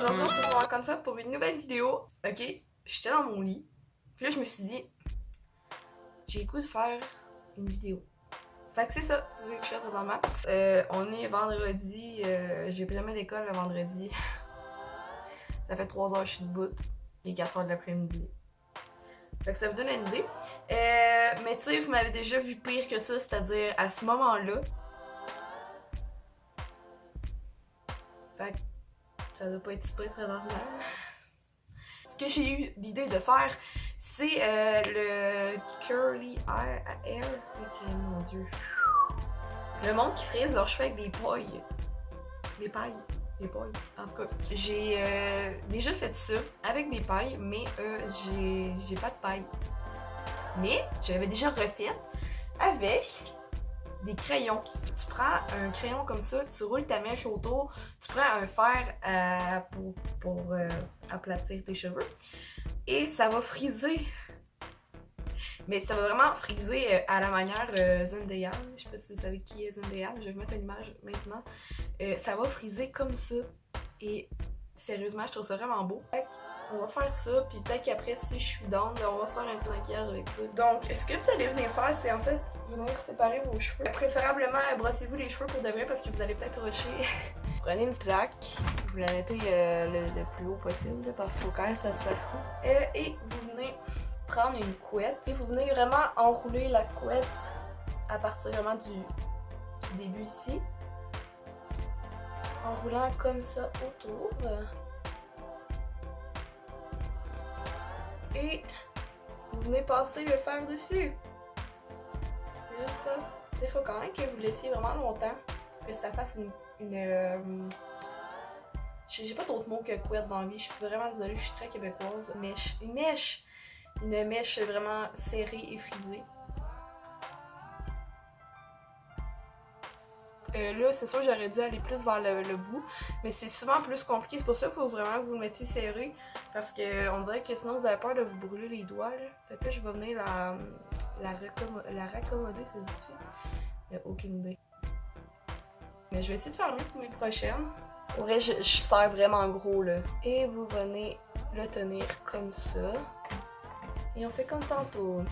aujourd'hui on se retrouve encore une fois pour une nouvelle vidéo. Ok, j'étais dans mon lit, puis là je me suis dit, j'ai le goût de faire une vidéo. Fait que c'est ça, c'est ce que je fais présentement. On est vendredi, j'ai jamais d'école le vendredi. Ça fait 3 heures que je suis debout, il est 4 heures de l'après-midi. Fait que ça vous donne une idée. Mais tu sais, vous m'avez déjà vu pire que ça, c'est-à-dire à ce moment-là. Fait que ça doit pas être si pire présentement. Ce que j'ai eu l'idée de faire, c'est le curly hair. Ok, mon dieu. Le monde qui frise leurs cheveux avec des pailles. Des pailles. Des pailles. En tout cas, j'ai déjà fait ça avec des pailles, mais j'ai pas de paille. Mais j'avais déjà refait avec des crayons. Tu prends un crayon comme ça, tu roules ta mèche autour, tu prends un fer pour aplatir tes cheveux et ça va friser. Mais ça va vraiment friser à la manière Zendaya. Je sais pas si vous savez qui est Zendaya, je vais vous mettre une image maintenant. Ça va friser comme ça et sérieusement, je trouve ça vraiment beau. On va faire ça, puis peut-être qu'après, si je suis down, on va se faire un petit maquillage avec ça. Donc, ce que vous allez venir faire, c'est en fait venir séparer vos cheveux. Préférablement, brossez-vous les cheveux pour de vrai parce que vous allez peut-être rusher. Prenez une plaque, vous la mettez le plus haut possible parce qu'il faut quand même que ça se passe. Et vous venez prendre une couette. Et vous venez vraiment enrouler la couette à partir vraiment du début ici. En roulant comme ça autour. Et vous venez passer le fer dessus. C'est juste ça. Il faut quand même que vous laissiez vraiment longtemps pour que ça fasse une j'ai pas d'autre mot que couette dans la vie. Je suis vraiment désolée, je suis très québécoise. Mèche. Une mèche! Une mèche vraiment serrée et frisée. Là, c'est sûr, j'aurais dû aller plus vers le bout, mais c'est souvent plus compliqué. C'est pour ça qu'il faut vraiment que vous le mettiez serré, parce qu'on dirait que sinon vous avez peur de vous brûler les doigts. Là. Fait que là, je vais venir la raccommoder, ça se dit-tu? Aucune idée. Mais je vais essayer de faire mieux pour mes prochaines. Pour vrai, je serre vraiment gros, là. Et vous venez le tenir comme ça. Et on fait comme tantôt.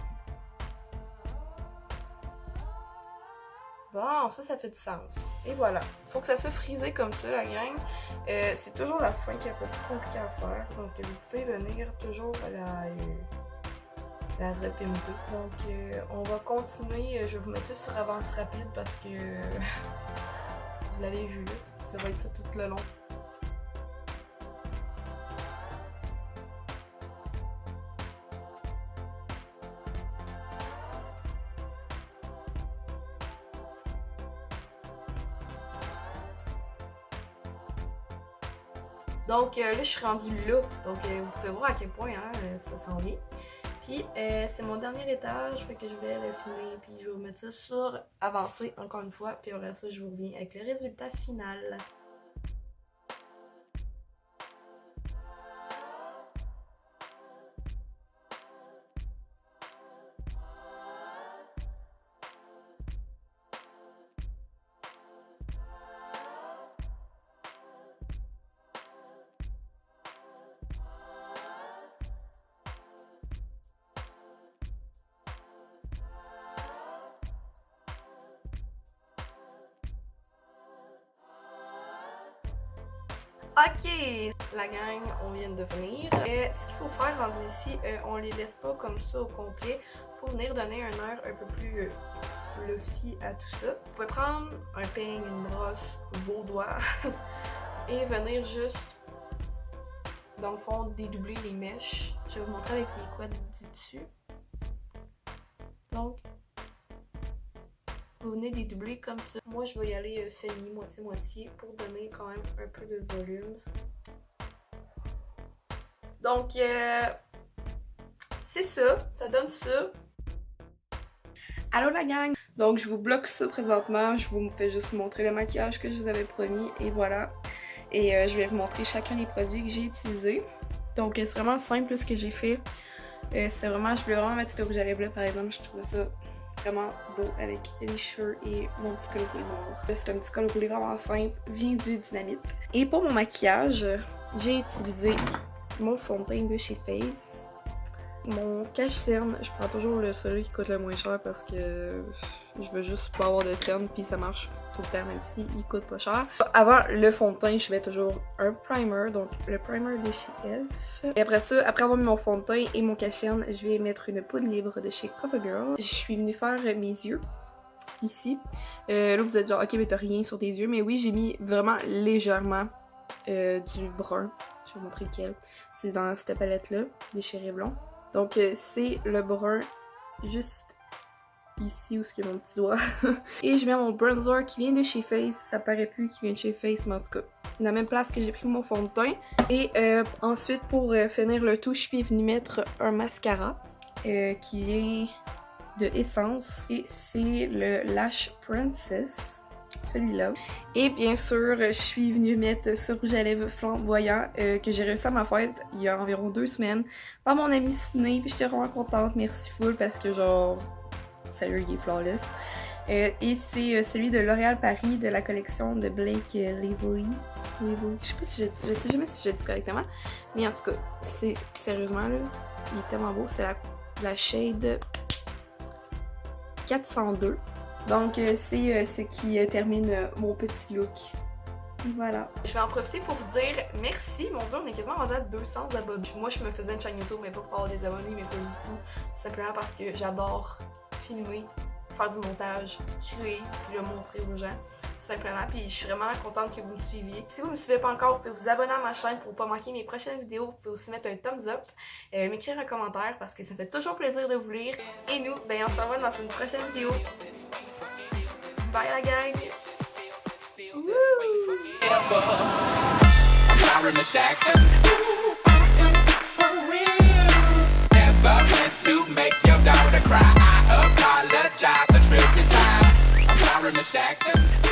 Bon, ça fait du sens. Et voilà. Faut que ça soit frisé comme ça, la gang. C'est toujours la fin qui est un peu plus compliquée à faire. Donc, vous pouvez venir toujours la repimper. Donc, on va continuer. Je vais vous mettre ça sur avance rapide parce que vous l'avez vu là. Ça va être ça tout le long. Donc là, je suis rendue là. Donc vous pouvez voir à quel point hein, ça s'en vient. Puis c'est mon dernier étage, fait que je vais le filmer. Puis je vais vous mettre ça sur avancé encore une fois. Puis après ça, je vous reviens avec le résultat final. Ok, la gang, on vient de venir. Ce qu'il faut faire rendu ici, on les laisse pas comme ça au complet. Faut venir donner un air un peu plus fluffy à tout ça. Vous pouvez prendre un peigne, une brosse, vos doigts et venir juste, dans le fond, dédoubler les mèches. Je vais vous montrer avec les couettes du dessus. Donc, vous venez dédoubler comme ça. Moi, je vais y aller semi, moitié-moitié pour donner quand même un peu de volume. Donc, c'est ça. Ça donne ça. Allô la gang! Donc, je vous bloque ça présentement. Je vous fais juste montrer le maquillage que je vous avais promis. Et voilà. Et je vais vous montrer chacun des produits que j'ai utilisés. Donc, c'est vraiment simple ce que j'ai fait. C'est vraiment, je voulais vraiment mettre ce rouge à lèvres là, par exemple. Je trouvais ça vraiment beau avec les cheveux et mon petit col roulé noir. C'est un petit col roulé vraiment simple, vient du Dynamite. Et pour mon maquillage, j'ai utilisé mon fond de teint de chez Face. Mon cache-cerne, je prends toujours celui qui coûte le moins cher parce que je veux juste pas avoir de cerne puis ça marche tout le temps même si il coûte pas cher. Avant le fond de teint, je mets toujours un primer, donc le primer de chez Elf. Et après ça, après avoir mis mon fond de teint et mon cache-cerne, je vais mettre une poudre libre de chez CoverGirl. Je suis venue faire mes yeux ici. Là vous êtes genre ok mais t'as rien sur tes yeux, mais oui j'ai mis vraiment légèrement du brun. Je vais vous montrer lequel. C'est dans cette palette là de chez Revlon. Donc c'est le brun juste ici où est mon petit doigt. Et je mets mon bronzer qui vient de chez Face. Ça paraît plus qu'il vient de chez Face, mais en tout cas, la même place que j'ai pris mon fond de teint. Et ensuite, pour finir le tout, je suis venue mettre un mascara qui vient de Essence. Et c'est le Lash Princess. Celui-là. Et bien sûr, je suis venue mettre ce rouge à lèvres flamboyant que j'ai réussi à ma fête il y a environ 2 semaines par mon ami Ciné. Puis j'étais vraiment contente, merci full parce que genre, sérieux, il est flawless. Et c'est celui de L'Oréal Paris de la collection de Blake Lively. Je sais jamais si je dis correctement, mais en tout cas, c'est sérieusement là, il est tellement beau. C'est la shade 402. Donc c'est ce qui termine mon petit look. Et voilà. Je vais en profiter pour vous dire merci. Mon dieu, on est quasiment rendu à 200 abonnés. Moi je me faisais une chaîne YouTube mais pas pour avoir des abonnés, mais pas du tout. Simplement parce que j'adore filmer, faire du montage, créer, puis le montrer aux gens. Tout simplement. Puis je suis vraiment contente que vous me suiviez. Si vous ne me suivez pas encore, vous pouvez vous abonner à ma chaîne pour ne pas manquer mes prochaines vidéos. Vous pouvez aussi mettre un thumbs up, m'écrire un commentaire parce que ça fait toujours plaisir de vous lire. Et nous, ben on se revoit dans une prochaine vidéo. Bye la gang! Jackson.